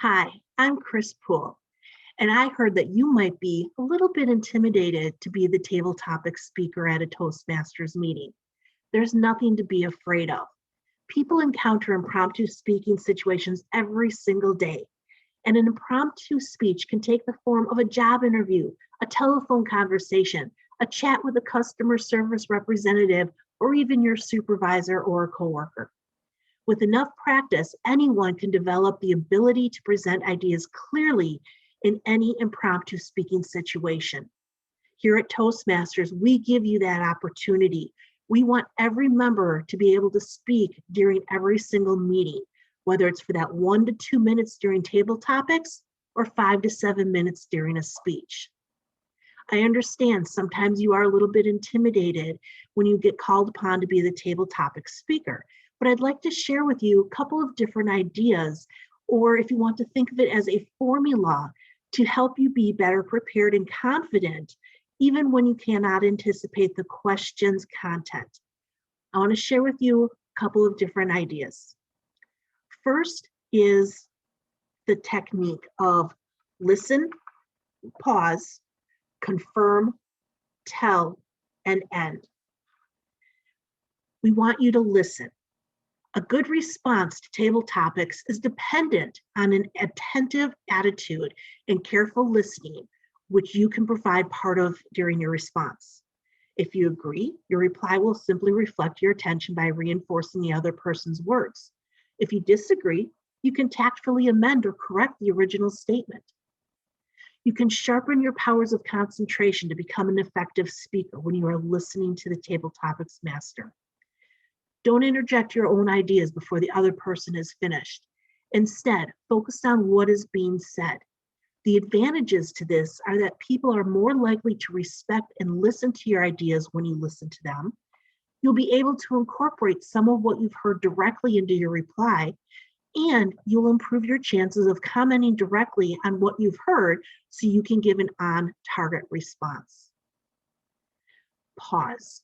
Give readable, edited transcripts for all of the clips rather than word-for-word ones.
Hi, I'm Chris Poole, and I heard that you might be a little bit intimidated to be the table topic speaker at a Toastmasters meeting. There's nothing to be afraid of. People encounter impromptu speaking situations every single day, and an impromptu speech can take the form of a job interview, a telephone conversation, a chat with a customer service representative, or even your supervisor or a coworker. With enough practice, anyone can develop the ability to present ideas clearly in any impromptu speaking situation. Here at Toastmasters, we give you that opportunity. We want every member to be able to speak during every single meeting, whether it's for that 1 to 2 minutes during table topics or 5 to 7 minutes during a speech. I understand sometimes you are a little bit intimidated when you get called upon to be the table topic speaker, but I'd like to share with you a couple of different ideas, or if you want to think of it as a formula to help you be better prepared and confident, even when you cannot anticipate the question's content. I want to share with you a couple of different ideas. First is the technique of listen, pause, confirm, tell, and end. We want you to listen. A good response to table topics is dependent on an attentive attitude and careful listening, which you can provide part of during your response. If you agree, your reply will simply reflect your attention by reinforcing the other person's words. If you disagree, you can tactfully amend or correct the original statement. You can sharpen your powers of concentration to become an effective speaker when you are listening to the table topics master. Don't interject your own ideas before the other person is finished. Instead, focus on what is being said. The advantages to this are that people are more likely to respect and listen to your ideas when you listen to them. You'll be able to incorporate some of what you've heard directly into your reply, and you'll improve your chances of commenting directly on what you've heard so you can give an on-target response. Pause.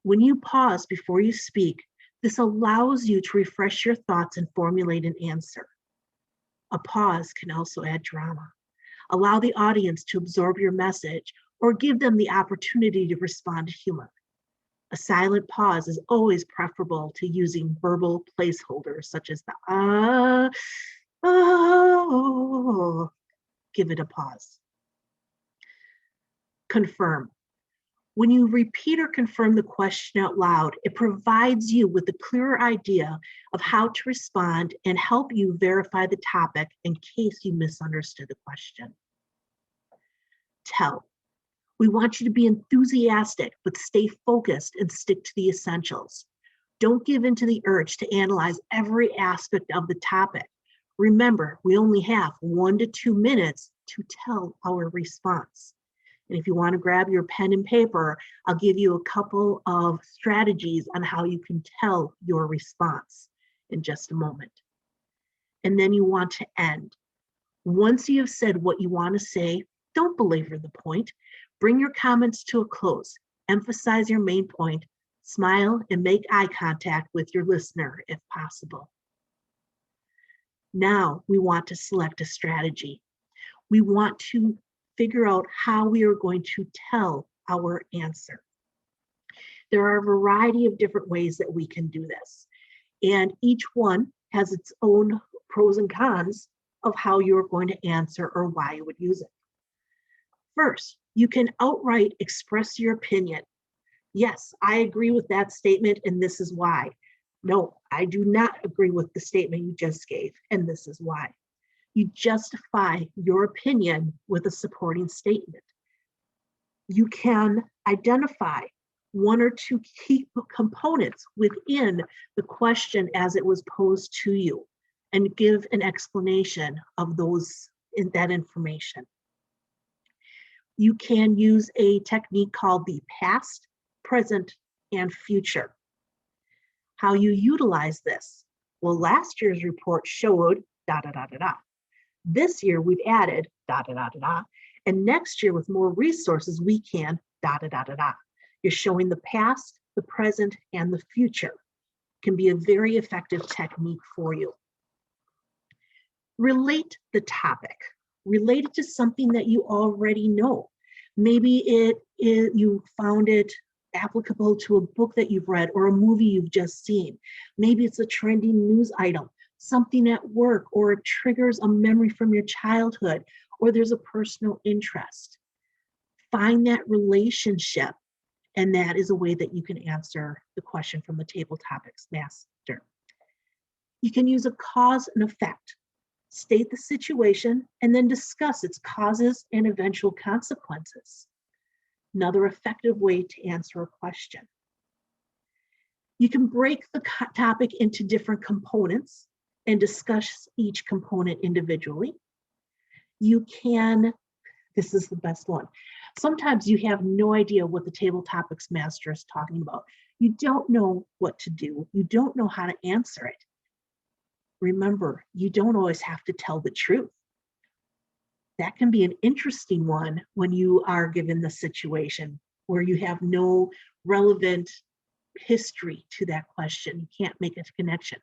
When you pause before you speak, this allows you to refresh your thoughts and formulate an answer. A pause can also add drama. Allow the audience to absorb your message or give them the opportunity to respond to humor. A silent pause is always preferable to using verbal placeholders such as the oh. Give it a pause. Confirm. When you repeat or confirm the question out loud, it provides you with a clearer idea of how to respond and help you verify the topic in case you misunderstood the question. Tell. We want you to be enthusiastic, but stay focused and stick to the essentials. Don't give in to the urge to analyze every aspect of the topic. Remember, we only have 1 to 2 minutes to tell our response. And if you want to grab your pen and paper, I'll give you a couple of strategies on how you can tell your response in just a moment. And then you want to end. Once you have said what you want to say, don't belabor the point. Bring your comments to a close. Emphasize your main point. Smile and make eye contact with your listener if possible. Now we want to select a strategy. We want to figure out how we are going to tell our answer. There are a variety of different ways that we can do this, and each one has its own pros and cons of how you're going to answer or why you would use it. First, you can outright express your opinion. Yes, I agree with that statement, and this is why. No, I do not agree with the statement you just gave, and this is why. You justify your opinion with a supporting statement. You can identify 1 or 2 key components within the question as it was posed to you and give an explanation of that information. You can use a technique called the past, present, and future. How you utilize this? Well, last year's report showed This year we've added and next year with more resources we can You're showing the past, the present, and the future. Can be a very effective technique for you. Relate the topic. Relate it to something that you already know. Maybe you found it applicable to a book that you've read or a movie you've just seen. Maybe it's a trending news item, something at work, or it triggers a memory from your childhood, or there's a personal interest. Find that relationship, and that is a way that you can answer the question from the Table Topics Master. You can use a cause and effect. State the situation and then discuss its causes and eventual consequences. Another effective way to answer a question. You can break the topic into different components and discuss each component individually. You can, this is the best one. Sometimes you have no idea what the Table Topics Master is talking about. You don't know what to do. You don't know how to answer it. Remember, you don't always have to tell the truth. That can be an interesting one when you are given the situation where you have no relevant history to that question. You can't make a connection.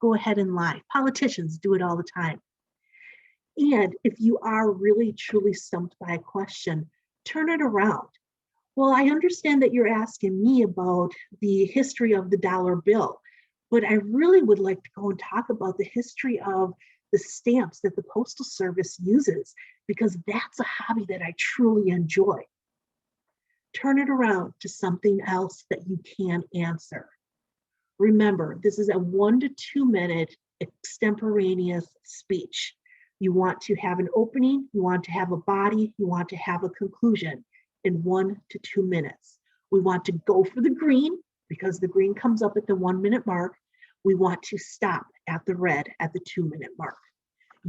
Go ahead and lie. Politicians do it all the time. And if you are really truly stumped by a question, turn it around. Well, I understand that you're asking me about the history of the dollar bill, but I really would like to go and talk about the history of the stamps that the Postal Service uses, because that's a hobby that I truly enjoy. Turn it around to something else that you can answer. Remember, this is a 1 to 2 minute extemporaneous speech. You want to have an opening, you want to have a body, you want to have a conclusion in 1 to 2 minutes. We want to go for the green because the green comes up at the 1 minute mark. We want to stop at the red at the 2 minute mark.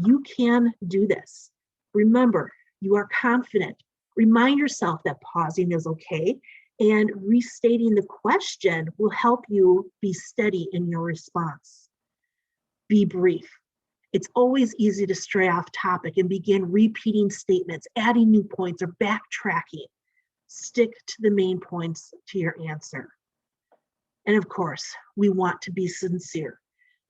You can do this. Remember, you are confident. Remind yourself that pausing is okay, and restating the question will help you be steady in your response. Be brief. It's always easy to stray off topic and begin repeating statements, adding new points, or backtracking. Stick to the main points to your answer. And of course, we want to be sincere.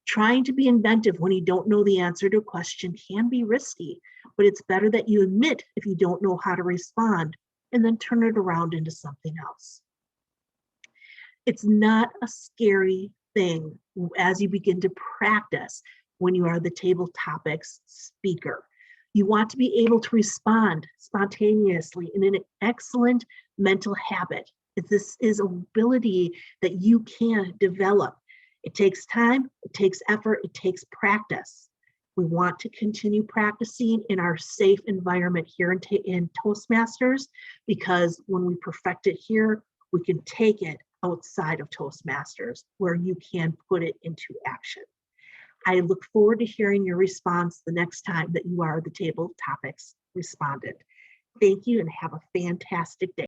Trying to be inventive when you don't know the answer to a question can be risky, but it's better that you admit if you don't know how to respond and then turn it around into something else. It's not a scary thing as you begin to practice when you are the Table Topics speaker. You want to be able to respond spontaneously in an excellent mental habit. This is an ability that you can develop. It takes time, it takes effort, it takes practice. We want to continue practicing in our safe environment here in Toastmasters, because when we perfect it here, we can take it outside of Toastmasters where you can put it into action. I look forward to hearing your response the next time that you are the Table Topics respondent. Thank you and have a fantastic day.